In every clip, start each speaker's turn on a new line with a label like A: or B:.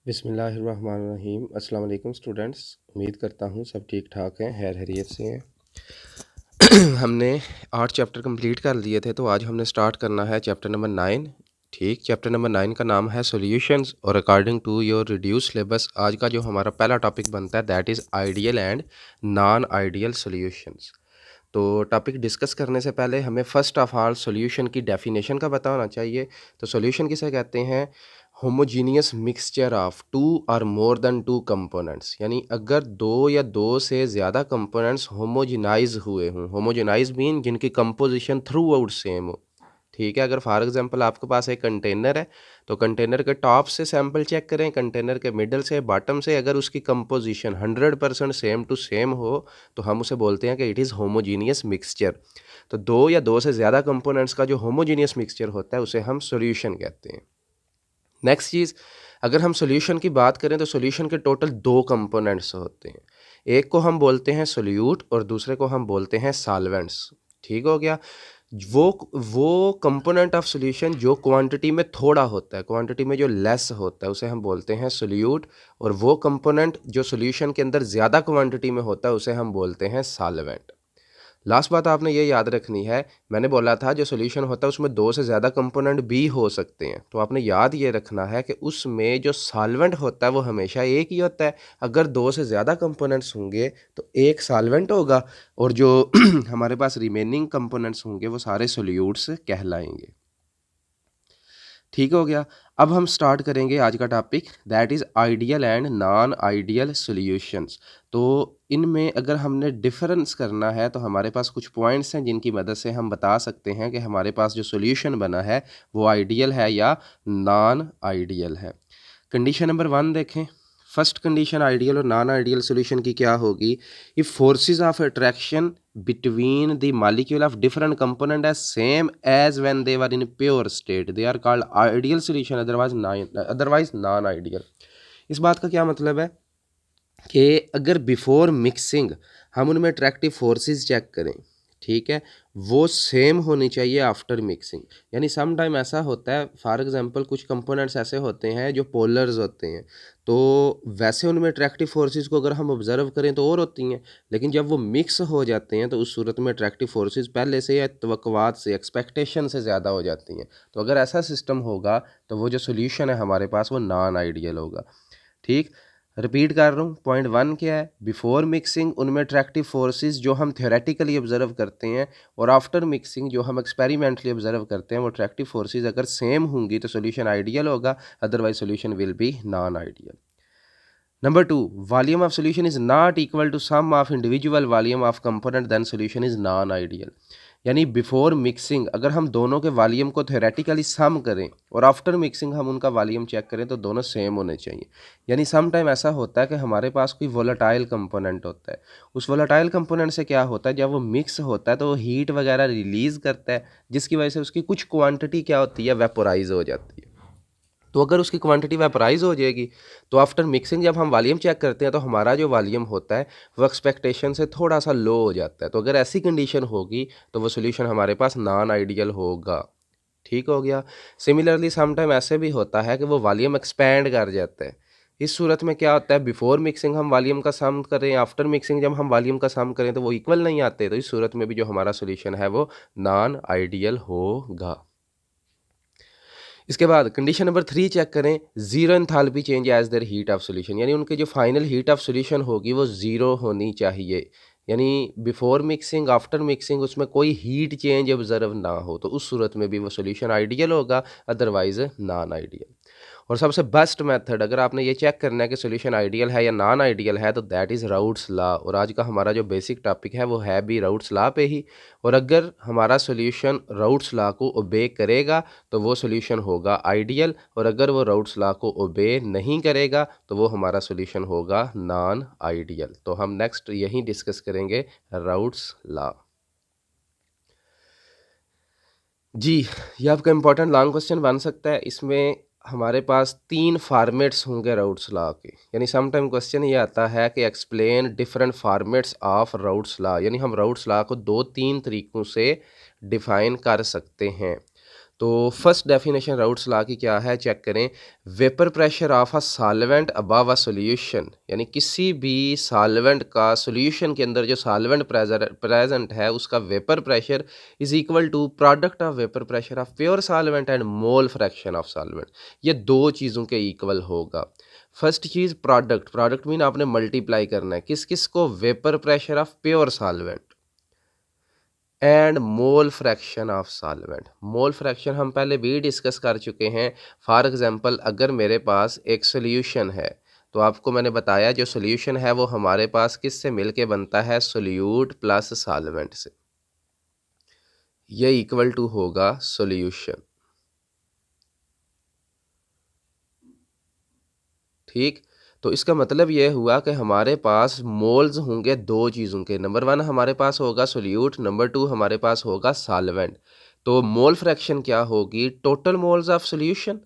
A: बिस्मिल्लाहिर्रहमानिर्रहीम। अस्सलाम वालेकुम स्टूडेंट्स। उम्मीद करता हूँ सब ठीक ठाक हैं, खैर खैरियत से हैं। हमने 8 चैप्टर कंप्लीट कर लिए थे, तो आज हमने स्टार्ट करना है चैप्टर नंबर 9। ठीक, चैप्टर नंबर 9 का नाम है सॉल्यूशंस, और according to your reduce syllabus आज का जो हमारा पहला टॉपिक बनता है that is ideal and non ideal solutions. तो टॉपिक डिस्कस करने से पहले हमें फ़र्स्ट ऑफ ऑल सॉल्यूशन की डेफिनेशन का पता होना चाहिए। तो सॉल्यूशन किसे कहते हैं? होमोजीनियस मिक्सचर ऑफ टू और मोर देन टू कंपोनेंट्स, यानी अगर दो या दो से ज़्यादा कंपोनेंट्स होमोजिनाइज हुए हों। होमोजिनाइज मीन जिनकी कंपोजिशन थ्रू आउट सेम हो। ठीक है, अगर फॉर एग्जांपल आपके पास एक कंटेनर है, तो कंटेनर के टॉप से सैंपल चेक करें, कंटेनर के मिडल से, बॉटम से, अगर उसकी कंपोजिशन 100% सेम टू सेम हो तो हम उसे बोलते हैं कि इट इज़ होमोजीनियस मिक्सचर। तो दो या दो से ज़्यादा कंपोनेंट्स का जो होमोजीनियस मिक्सचर होता है उसे हम सॉल्यूशन कहते हैं। नेक्स्ट चीज़, अगर हम सॉल्यूशन की बात करें तो सॉल्यूशन के टोटल दो कंपोनेंट्स होते हैं। एक को हम बोलते हैं सोल्यूट और दूसरे को हम बोलते हैं सॉल्वेंट्स। ठीक हो गया। वो कंपोनेंट ऑफ सॉल्यूशन जो क्वांटिटी में थोड़ा होता है, क्वांटिटी में जो लेस होता है, उसे हम बोलते हैं सोल्यूट। और वो कंपोनेंट जो सॉल्यूशन के अंदर ज़्यादा क्वांटिटी में होता है उसे हम बोलते हैं सॉल्वेंट। लास्ट बात आपने ये याद रखनी है, मैंने बोला था जो सॉल्यूशन होता है उसमें दो से ज़्यादा कंपोनेंट भी हो सकते हैं, तो आपने याद ये रखना है कि उसमें जो सॉल्वेंट होता है वो हमेशा एक ही होता है। अगर दो से ज़्यादा कंपोनेंट्स होंगे तो एक सॉल्वेंट होगा, और जो हमारे पास रिमेनिंग कंपोनेंट्स होंगे वो सारे सोल्यूट्स कहलाएंगे। ठीक हो गया। अब हम स्टार्ट करेंगे आज का topic that is ideal and non ideal solutions. तो इनमें अगर हमने डिफरेंस करना है तो हमारे पास कुछ पॉइंट्स हैं जिनकी मदद से हम बता सकते हैं कि हमारे पास जो सॉल्यूशन बना है वो आइडियल है या नॉन आइडियल है। कंडीशन नंबर 1 देखें। फर्स्ट कंडीशन आइडियल और नॉन आइडियल सॉल्यूशन की क्या होगी? If forces of attraction between the molecule of different component as same as when they were in pure state they are called ideal solution, otherwise non ideal। इस बात का क्या मतलब है कि अगर बिफोर मिक्सिंग हम उनमें अट्रैक्टिव फोर्सेस चेक करें, ठीक है, वो सेम होनी चाहिए आफ्टर मिक्सिंग। यानी सम टाइम ऐसा होता है, फॉर एग्जांपल कुछ कंपोनेंट्स ऐसे होते हैं जो पोलर्स होते हैं, तो वैसे उनमें अट्रैक्टिव फोर्सेस को अगर हम ऑब्जर्व करें तो और होती हैं, लेकिन जब वो मिक्स हो जाते हैं तो उस सूरत में अट्रैक्टिव फोर्सेस पहले से या तवक्कुआत से, एक्सपेक्टेशन से ज़्यादा हो जाती हैं। तो अगर ऐसा सिस्टम होगा तो वो जो सोल्यूशन है हमारे पास वो नॉन आइडियल होगा। ठीक, रिपीट कर रहा हूँ, पॉइंट 1 क्या है? बिफोर मिक्सिंग उनमें अट्रैक्टिव फोर्सेस जो हम थ्योरेटिकली ऑब्जर्व करते हैं, और आफ्टर मिक्सिंग जो हम एक्सपेरिमेंटली ऑब्जर्व करते हैं, वो अट्रैक्टिव फोर्सेस अगर सेम होंगी तो सोल्यूशन आइडियल होगा, otherwise solution will be non ideal. Number 2, volume of solution is not equal to sum of individual volume of component then solution is non ideal. यानी before mixing अगर हम दोनों के volume को theoretically सम करें और after mixing हम उनका वॉल्यूम चेक करें तो दोनों सेम होने चाहिए। यानी सम टाइम ऐसा होता है कि हमारे पास कोई वोलेटाइल कंपोनेंट होता है, उस वोलेटाइल कंपोनेंट से क्या होता है, जब वो मिक्स होता है तो वो हीट वगैरह रिलीज़ करता है, जिसकी वजह से उसकी कुछ क्वांटिटी क्या होती है, वेपोराइज हो जाती है। तो अगर उसकी क्वांटिटी वेपराइज हो जाएगी तो आफ्टर मिक्सिंग जब हम वॉल्यूम चेक करते हैं तो हमारा जो वॉल्यूम होता है वो एक्सपेक्टेशन से थोड़ा सा लो हो जाता है। तो अगर ऐसी कंडीशन होगी तो वो सोल्यूशन हमारे पास नॉन आइडियल होगा। ठीक हो गया। सिमिलरली सम टाइम ऐसे भी होता है कि वो वॉल्यूम एक्सपैंड कर जाता है। इस सूरत में क्या होता है, बिफोर मिक्सिंग हम वॉल्यूम का सम करें, आफ्टर मिक्सिंग जब हम वॉल्यूम का सम करें तो वो इक्वल नहीं आते, तो इस सूरत में भी जो हमारा सोल्यूशन है वो नॉन आइडियल होगा। इसके बाद कंडीशन नंबर 3 चेक करें, zero enthalpy change as there heat of solution, यानी उनके जो फाइनल हीट ऑफ सॉल्यूशन होगी वो ज़ीरो होनी चाहिए। यानी बिफोर मिक्सिंग आफ्टर मिक्सिंग उसमें कोई हीट चेंज ऑब्जर्व ना हो, तो उस सूरत में भी वो सॉल्यूशन आइडियल होगा, अदरवाइज नॉन आइडियल। और सबसे बेस्ट मेथड अगर आपने ये चेक करना है कि सॉल्यूशन आइडियल है या नॉन आइडियल है तो दैट इज़ राउट्स लॉ। और आज का हमारा जो बेसिक टॉपिक है वो है भी राउट्स लॉ पे ही। और अगर हमारा सॉल्यूशन राउट्स लॉ को ओबे करेगा तो वो सॉल्यूशन होगा आइडियल, और अगर वो राउट्स लॉ को ओबे नहीं करेगा तो वो हमारा सॉल्यूशन होगा नॉन आइडियल। तो हम नेक्स्ट यही डिस्कस करेंगे राउट्स लॉ। जी, ये आपका इंपॉर्टेंट लॉन्ग क्वेश्चन बन सकता है। इसमें हमारे पास 3 फॉर्मेट्स होंगे राउट्स लॉ के। यानी सम टाइम क्वेश्चन ये आता है कि explain different formats of Raoult's law, यानी हम राउट्स लॉ को 2-3 तरीकों से डिफाइन कर सकते हैं। तो फर्स्ट डेफिनेशन राउट्स लॉ की क्या है, चेक करें। Vapour pressure of a solvent above a solution, यानी किसी भी सॉल्वेंट का सॉल्यूशन के अंदर जो सॉल्वेंट प्रेजेंट है उसका vapour pressure is equal to product of vapour pressure of pure solvent and mole fraction of solvent. ये दो चीज़ों के इक्वल होगा। फर्स्ट चीज़ प्रोडक्ट, प्रोडक्ट मीन आपने मल्टीप्लाई करना है किस किस को, vapour pressure of pure solvent and mole fraction of solvent. Mole fraction हम पहले भी डिस्कस कर चुके हैं। फॉर एग्जांपल अगर मेरे पास एक सोल्यूशन है तो आपको मैंने बताया जो सोल्यूशन है वो हमारे पास किस से मिलके बनता है, सोल्यूट प्लस सॉल्वेंट से। ये इक्वल टू होगा सोल्यूशन। ठीक, तो इसका मतलब ये हुआ कि हमारे पास मोल्स होंगे दो चीज़ों के। नंबर वन हमारे पास होगा सोल्यूट, नंबर टू हमारे पास होगा सॉल्वेंट। तो मोल फ्रैक्शन क्या होगी, टोटल मोल्स ऑफ सोल्यूशन।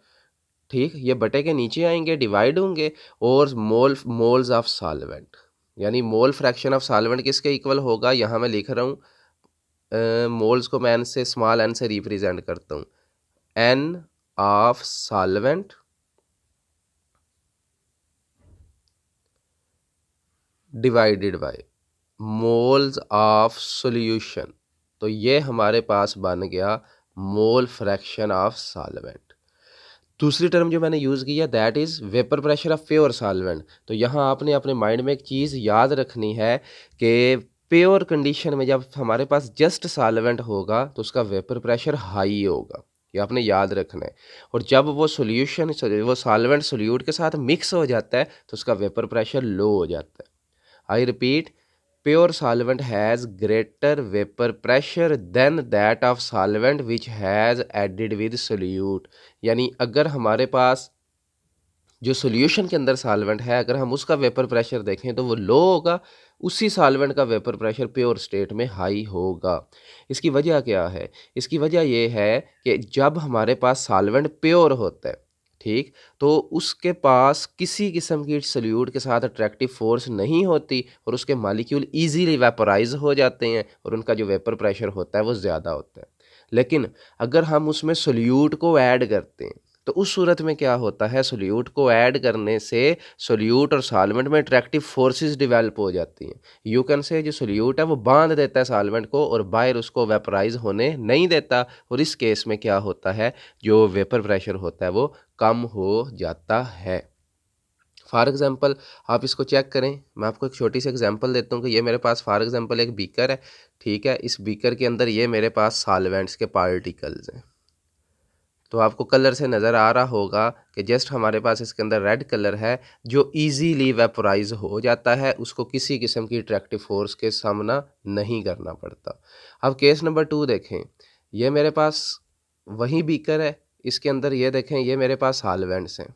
A: ठीक, ये बटे के नीचे आएंगे, डिवाइड होंगे, और मोल्स ऑफ सॉल्वेंट, यानी मोल फ्रैक्शन ऑफ सॉल्वेंट किसके इक्वल होगा, यहाँ मैं लिख रहा हूँ मोल्स को मैं एन से, स्मॉल एन से रिप्रेजेंट करता हूँ। N of solvent divided by moles of solution. तो ये हमारे पास बन गया मोल फ्रैक्शन ऑफ सॉल्वेंट। दूसरी टर्म जो मैंने यूज़ किया that is vapour pressure of pure solvent. तो यहाँ आपने अपने माइंड में एक चीज़ याद रखनी है कि प्योर कंडीशन में जब हमारे पास जस्ट सॉल्वेंट होगा तो उसका वेपर प्रेशर हाई होगा, ये आपने याद रखना है। और जब वो सॉल्यूशन, वो सॉल्वेंट सोल्यूट के साथ मिक्स हो जाता है तो उसका वेपर प्रेशर लो हो जाता है। I repeat, pure solvent has greater vapor pressure than that of solvent which has added with solute। यानी अगर हमारे पास जो सॉल्यूशन के अंदर सॉल्वेंट है अगर हम उसका वेपर प्रेशर देखें तो वो लो होगा, उसी सॉल्वेंट का वेपर प्रेशर प्योर स्टेट में हाई होगा। इसकी वजह क्या है, इसकी वजह ये है कि जब हमारे पास सॉल्वेंट प्योर होता है, ठीक, तो उसके पास किसी किस्म की सॉल्यूट के साथ अट्रैक्टिव फोर्स नहीं होती और उसके मॉलिक्यूल इजीली वेपोराइज हो जाते हैं और उनका जो वेपर प्रेशर होता है वो ज़्यादा होता है। लेकिन अगर हम उसमें सॉल्यूट को ऐड करते हैं तो उस सूरत में क्या होता है, सोल्यूट को ऐड करने से सोल्यूट और सॉल्वेंट में अट्रैक्टिव फोर्सेस डेवलप हो जाती हैं। यू कैन से जो सोल्यूट है वो बांध देता है सॉल्वेंट को और बाहर उसको वेपराइज होने नहीं देता, और इस केस में क्या होता है, जो वेपर प्रेशर होता है वो कम हो जाता है। फॉर एग्जांपल आप इसको चेक करें, मैं आपको एक छोटी सी एग्जांपल देता हूँ कि ये मेरे पास फॉर एग्जांपल एक बीकर है, ठीक है, इस बीकर के अंदर ये मेरे पास सॉल्वेंट्स के पार्टिकल्स हैं। तो आपको कलर से नज़र आ रहा होगा कि जस्ट हमारे पास इसके अंदर रेड कलर है जो इजीली वेपोराइज हो जाता है, उसको किसी किस्म की अट्रैक्टिव फोर्स के सामना नहीं करना पड़ता। अब केस नंबर 2 देखें, ये मेरे पास वही बीकर है, इसके अंदर ये देखें ये मेरे पास सॉल्वेंट्स हैं।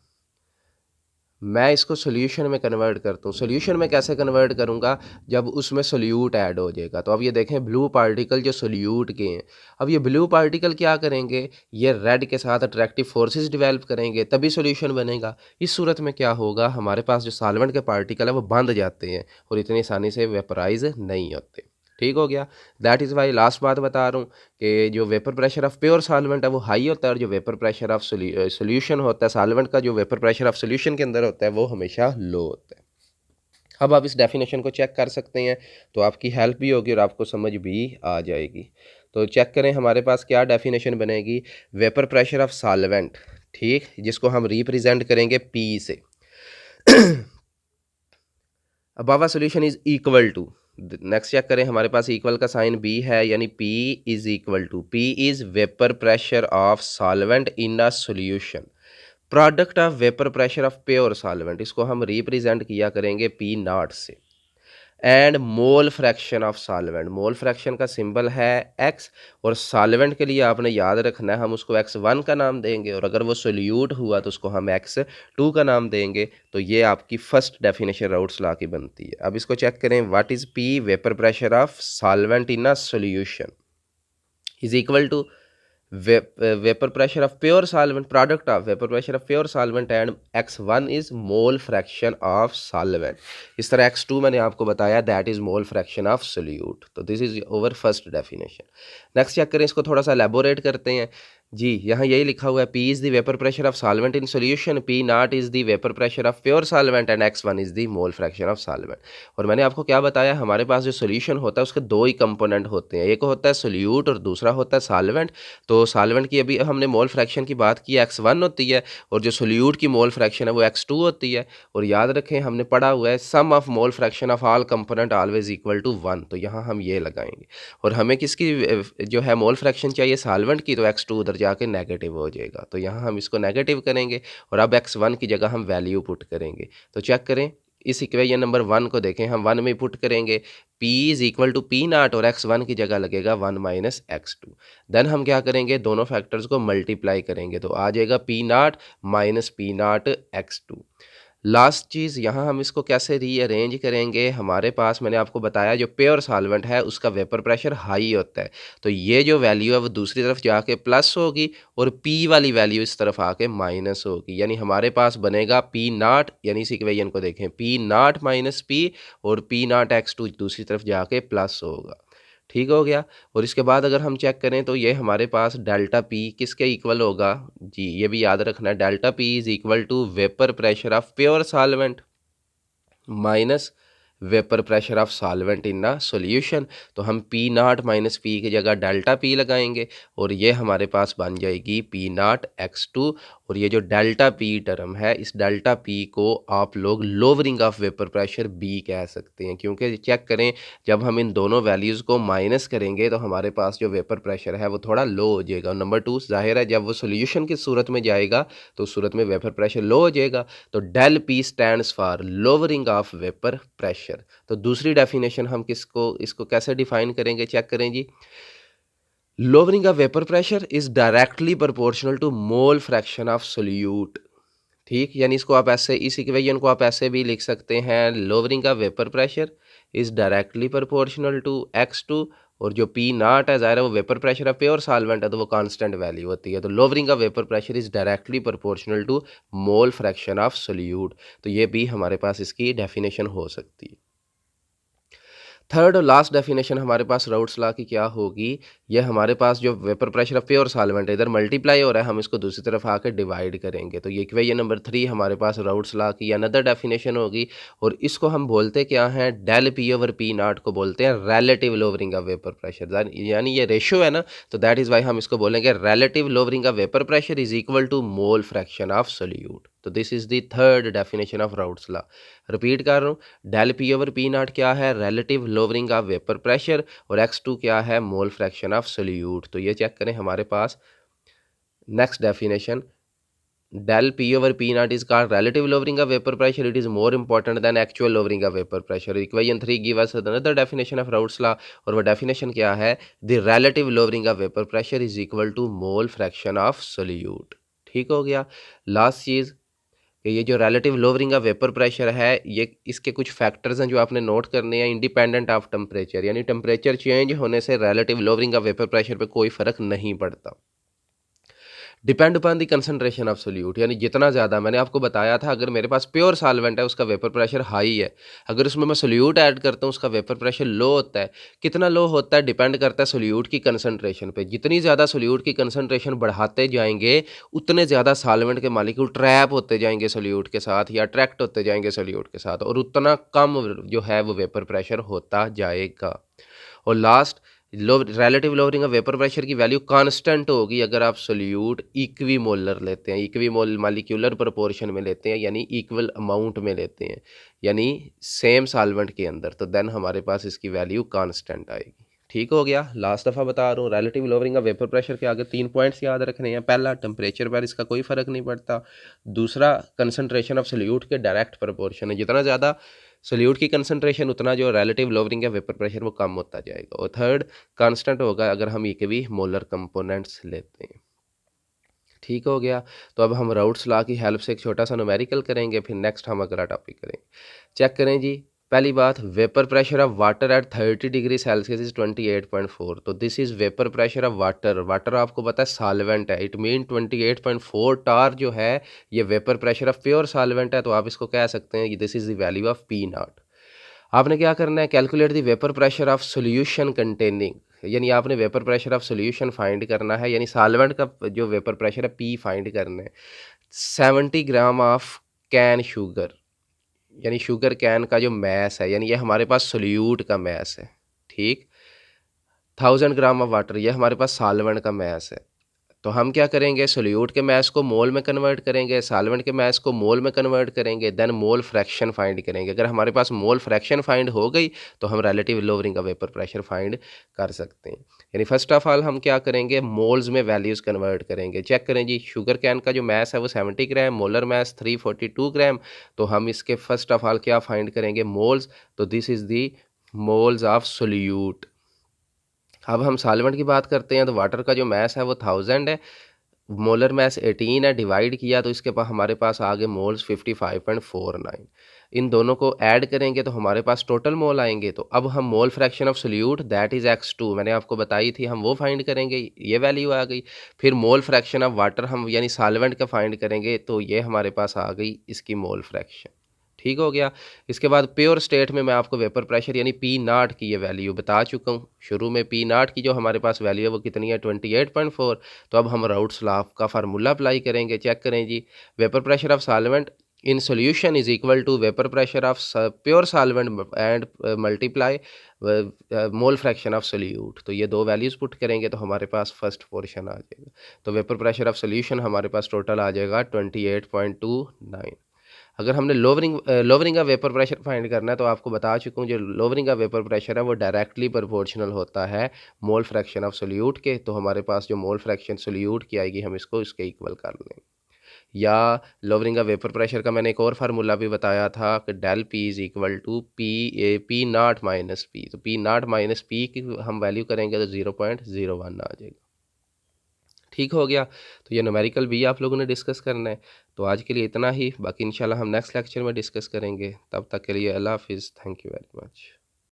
A: मैं इसको सॉल्यूशन में कन्वर्ट करता हूँ। सॉल्यूशन में कैसे कन्वर्ट करूँगा, जब उसमें सोल्यूट ऐड हो जाएगा। तो अब ये देखें ब्लू पार्टिकल जो सोल्यूट के हैं, अब ये ब्लू पार्टिकल क्या करेंगे, ये रेड के साथ अट्रैक्टिव फोर्सेस डेवलप करेंगे तभी सॉल्यूशन बनेगा। इस सूरत में क्या होगा, हमारे पास जो सॉल्वेंट के पार्टिकल है वो बंध जाते हैं और इतनी आसानी से वेपराइज नहीं होते। ठीक हो गया। दैट इज़ वाई लास्ट बात बता रहा हूँ कि जो vapour pressure of pure solvent है वो हाई होता है और जो वेपर प्रेशर ऑफ सोल्यूशन होता है, सॉल्वेंट का जो वेपर प्रेशर ऑफ सोल्यूशन के अंदर होता है वो हमेशा लो होता है। अब आप इस डेफिनेशन को चेक कर सकते हैं तो आपकी हेल्प भी होगी और आपको समझ भी आ जाएगी। तो चेक करें हमारे पास क्या डेफिनेशन बनेगी, वेपर प्रेशर ऑफ सॉल्वेंट, ठीक, जिसको हम रिप्रेजेंट करेंगे पी से। Above solution is equal to, next check करें हमारे पास इक्वल का साइन बी है, यानी P is equal to, P is vapour pressure of solvent in a solution, product of vapour pressure of pure solvent, इसको हम रिप्रेजेंट किया करेंगे P नॉट से, and mole fraction of solvent, mole fraction का symbol है x, और solvent के लिए आपने याद रखना है हम उसको x1 का नाम देंगे और अगर वो सोल्यूट हुआ तो उसको हम x2 का नाम देंगे। तो ये आपकी फर्स्ट डेफिनेशन राउट्स लॉ की बनती है। अब इसको चेक करें, what is p, vapour pressure of solvent in a solution is equal to vapour pressure of pure solvent, product of vapour pressure of pure solvent and x1 is mole fraction of solvent. इस तरह x2 मैंने आपको बताया that is mole fraction of solute. तो this is over first definition. Next check करें, इसको थोड़ा सा एलेबोरेट करते हैं। जी, यहाँ यही लिखा हुआ है P is the vapour pressure of solvent in solution, P not is the vapour pressure of pure solvent and X1 is the mole fraction of solvent. और मैंने आपको क्या बताया, हमारे पास जो सॉल्यूशन होता है उसके दो ही कंपोनेंट होते हैं, एक होता है सोल्यूट और दूसरा होता है सॉल्वेंट। तो सॉल्वेंट की अभी हमने मोल फ्रैक्शन की बात की, X1 होती है, और जो सोल्यूट की मोल फ्रैक्शन है वो X2 होती है। और याद रखें हमने पढ़ा हुआ है sum of mole fraction of all component always equal to 1, तो यहाँ हम ये लगाएंगे। और हमें किसकी जो है मोल फ्रैक्शन चाहिए, सॉल्वेंट की, तो X2 उधर जाके नेगेटिव हो जाएगा, तो यहाँ हम इसको नेगेटिव करेंगे और अब X1 की जगह हम वैल्यू पुट करेंगे। तो चेक करें, इस इक्वेशन नंबर 1 को देखें, हम 1 में पुट करेंगे P is equal to P not और X1 की जगह लगेगा 1 माइनस X2। देन हम क्या करेंगे, दोनों फैक्टर्स को मल्टीप्लाई करेंगे, तो आ जाएगा P naught minus P naught X2। Last चीज़, यहाँ हम इसको कैसे रीअरेंज करेंगे, हमारे पास मैंने आपको बताया जो प्योर सॉल्वेंट है उसका वेपर प्रेशर हाई होता है, तो ये जो वैल्यू है वो दूसरी तरफ जाके प्लस होगी और P वाली वैल्यू इस तरफ आके माइनस होगी, यानी हमारे पास बनेगा P नॉट, यानी इस इक्वेशन को देखें P नॉट माइनस P और P नॉट X2 दूसरी तरफ जाके प्लस होगा। ठीक हो गया। और इसके बाद अगर हम चेक करें तो ये हमारे पास डेल्टा पी किसके इक्वल होगा, जी ये भी याद रखना है, delta P is equal to vapour pressure of pure solvent minus vapour pressure of solvent in a solution. तो हम पी नॉट माइनस पी की जगह डेल्टा पी लगाएंगे और ये हमारे पास बन जाएगी पी नॉट X2। और ये जो डेल्टा पी टर्म है, इस डेल्टा पी को आप लोग लोअरिंग ऑफ वेपर प्रेशर बी कह सकते हैं, क्योंकि चेक करें जब हम इन दोनों वैल्यूज़ को माइनस करेंगे तो हमारे पास जो वेपर प्रेशर है वो थोड़ा लो हो जाएगा। नंबर 2, जाहिर है जब वो सोल्यूशन की सूरत में जाएगा तो उस सूरत में वेपर प्रेशर लो हो जाएगा, तो del P stands for lowering of vapour pressure. तो दूसरी डेफिनेशन हम इसको कैसे डिफाइन करेंगे, चेक करें जी। Lowering of vapour pressure is directly proportional to mole fraction of solute. ठीक, यानी इसको आप ऐसे, इस इक्वेशन को आप ऐसे भी लिख सकते हैं, लोअरिंग का vapour pressure is directly proportional to X2, और जो P नॉट है ज़ाहिर है वो वेपर प्रेशर है, प्योर सॉल्वेंट है तो वो कांस्टेंट वैल्यू होती है, तो लोअरिंग का vapour pressure is directly proportional to mole fraction of solute. तो ये भी हमारे पास इसकी डेफिनेशन हो सकती है। थर्ड और लास्ट डेफिनेशन हमारे पास राउट्स लॉ की क्या होगी, यह हमारे पास जो vapour pressure of pure solvent है इधर मल्टीप्लाई हो रहा है, हम इसको दूसरी तरफ आकर डिवाइड करेंगे, तो ये इक्वेशन नंबर 3 हमारे पास राउट्स लॉ की अनदर डेफिनेशन होगी। और इसको हम बोलते क्या हैं, del P over P not को बोलते हैं relative lowering of vapour pressure, यानी ये रेशियो है ना, तो दैट इज़ वाई हम इसको बोलेंगे relative lowering of vapour pressure is equal to mole fraction of solute. तो this is the third definition of Raoult's law. Repeat कर रहा हूँ, del P over P naught क्या है, relative lowering of vapour pressure, और X2 क्या है, मोल fraction of solute. तो ये चेक करें हमारे पास next definition, del P over P naught is called relative lowering of vapor pressure. It is more important than actual lowering of vapor pressure. Equation 3 give us another definition of Raoult's law, और वो definition क्या है, the relative lowering of vapor pressure is equal to mole fraction of solute। ठीक हो गया। Last चीज़ कि ये जो relative lowering of vapour pressure है, ये इसके कुछ फैक्टर्स हैं जो आपने नोट करने हैं, इंडिपेंडेंट ऑफ टेम्परेचर, यानी टेम्परेचर चेंज होने से relative lowering of vapour pressure पे कोई फ़र्क नहीं पड़ता। Depend upon the concentration of solute, यानी जितना ज़्यादा, मैंने आपको बताया था अगर मेरे पास प्योर सॉल्वेंट है उसका वेपर प्रेशर हाई है, अगर उसमें मैं सोल्यूट ऐड करता हूँ उसका वेपर प्रेशर लो होता है। कितना लो होता है डिपेंड करता है सोल्यूट की कंसंट्रेशन पे, जितनी ज़्यादा सोल्यूट की कंसंट्रेशन बढ़ाते जाएंगे उतने ज़्यादा सॉल्वेंट के मालिक्यूल ट्रैप होते जाएंगे सोल्यूट के साथ या अट्रैक्ट होते जाएंगे सोल्यूट के साथ, और उतना कम जो है वो वेपर प्रेशर होता जाएगा। और last, relative lowering of vapour pressure की वैल्यू कांस्टेंट होगी अगर आप सोल्यूट इक्वी मोलर लेते हैं, इक्वी मोल मालिक्यूलर प्रोपोर्शन में लेते हैं, यानी इक्वल अमाउंट में लेते हैं, यानी सेम सॉल्वेंट के अंदर, तो देन हमारे पास इसकी वैल्यू कांस्टेंट आएगी। ठीक हो गया। लास्ट दफ़ा बता रहा हूँ, relative lowering of vapour pressure के आगे 3 पॉइंट्स याद रखने हैं। पहला, टेम्परेचर पर इसका कोई फ़र्क नहीं पड़ता। दूसरा, कंसनट्रेशन ऑफ सोल्यूट के डायरेक्ट प्रोपोर्शन है, जितना ज़्यादा सोल्यूट की कंसंट्रेशन उतना जो रिलेटिव लोअरिंग है वेपर प्रेशर वो कम होता जाएगा। और थर्ड, कांस्टेंट होगा अगर हम इक्वी मोलर कंपोनेंट्स लेते हैं। ठीक हो गया। तो अब हम राउट्स लॉ की हेल्प से एक छोटा सा न्यूमेरिकल करेंगे, फिर नेक्स्ट हम अगला टॉपिक करेंगे। चेक करें जी, पहली बात, vapour pressure of water at 30 degree Celsius is 28.4। तो this is vapour pressure of water, water आपको पता है सॉल्वेंट है, इट मीन 28.4 टार जो है ये vapour pressure of pure solvent है, तो आप इसको कह सकते हैं this is the value of P not. आपने क्या करना है, calculate the vapour pressure of solution containing यानी आपने vapour pressure of solution find करना है, यानी सॉल्वेंट का जो वेपर प्रेशर है पी फाइंड करना है। 70 ग्राम ऑफ कैन शुगर, यानी शुगर कैन का जो मैस है, यानी ये हमारे पास सोल्यूट का मैस है, ठीक। 1000 ग्राम ऑफ वाटर, ये हमारे पास सॉल्वेंट का मैस है। तो हम क्या करेंगे, सोल्यूट के मैस को मोल में कन्वर्ट करेंगे, सॉल्वेंट के मैस को मोल में कन्वर्ट करेंगे, देन मोल फ्रैक्शन फाइंड करेंगे। अगर हमारे पास मोल फ्रैक्शन फाइंड हो गई तो हम रिलेटिव लोअरिंग का वेपर प्रेशर फाइंड कर सकते हैं। यानी फर्स्ट ऑफ ऑल हम क्या करेंगे, मोल्स में वैल्यूज़ कन्वर्ट करेंगे। चेक करें जी, शुगर कैन का जो मैस है वो 70 ग्राम, मोलर मैस 342 ग्राम। तो हम इसके फर्स्ट ऑफ ऑल क्या फाइंड करेंगे, मोल्स। तो this is the moles of solute. अब हम सॉल्वेंट की बात करते हैं, तो वाटर का जो मैस है वो 1000 है, मोलर मैस 18 है, डिवाइड किया तो इसके पास हमारे पास आ गए मोल्स 55.49। इन दोनों को ऐड करेंगे तो हमारे पास टोटल मोल आएंगे। तो अब हम मोल fraction of solute that is x2, मैंने आपको बताई थी, हम वो फाइंड करेंगे, ये वैल्यू आ गई। फिर मोल फ्रैक्शन ऑफ वाटर हम यानी सॉल्वेंट का फाइंड करेंगे, तो ये हमारे पास आ गई इसकी मोल फ्रैक्शन, ठीक हो गया। इसके बाद प्योर स्टेट में मैं आपको वेपर प्रेशर यानी पी नाट की ये वैल्यू बता चुका हूँ। शुरू में पी नाट की जो हमारे पास वैल्यू है वो कितनी है, 28.4। तो अब हम राउट्स लॉ का फार्मूला अप्लाई करेंगे। चेक करें जी, vapour pressure of solvent in solution is equal to vapour pressure of pure solvent and multiply mole fraction of solute. तो ये दो वैल्यूज़ पुट करेंगे तो हमारे पास फर्स्ट पोर्शन आ जाएगा। तो वेपर प्रेशर ऑफ सोल्यूशन हमारे पास टोटल आ जाएगा 28.29। अगर हमने लोवरिंग का वेपर प्रेशर फाइंड करना है तो आपको बता चुका हूँ, जो लोवरिंग का वेपर प्रेशर है वो डायरेक्टली प्रोपोर्शनल होता है मोल फ्रैक्शन ऑफ सोल्यूट के। तो हमारे पास जो मोल फ्रैक्शन सोल्यूट की आएगी हम इसको इसके इक्वल कर लेंगे। या लोवरिंग का वेपर प्रेशर का मैंने एक और फार्मूला भी बताया था कि del P is equal to P not minus P. तो पी नाट माइनस पी की हम वैल्यू करेंगे तो 0.01 आ जाएगा, ठीक हो गया। तो ये न्यूमेरिकल भी आप लोगों ने डिस्कस करना है। तो आज के लिए इतना ही, बाकी इंशाल्लाह हम नेक्स्ट लेक्चर में डिस्कस करेंगे। तब तक के लिए अल्लाह हाफिज़, थैंक यू वेरी मच।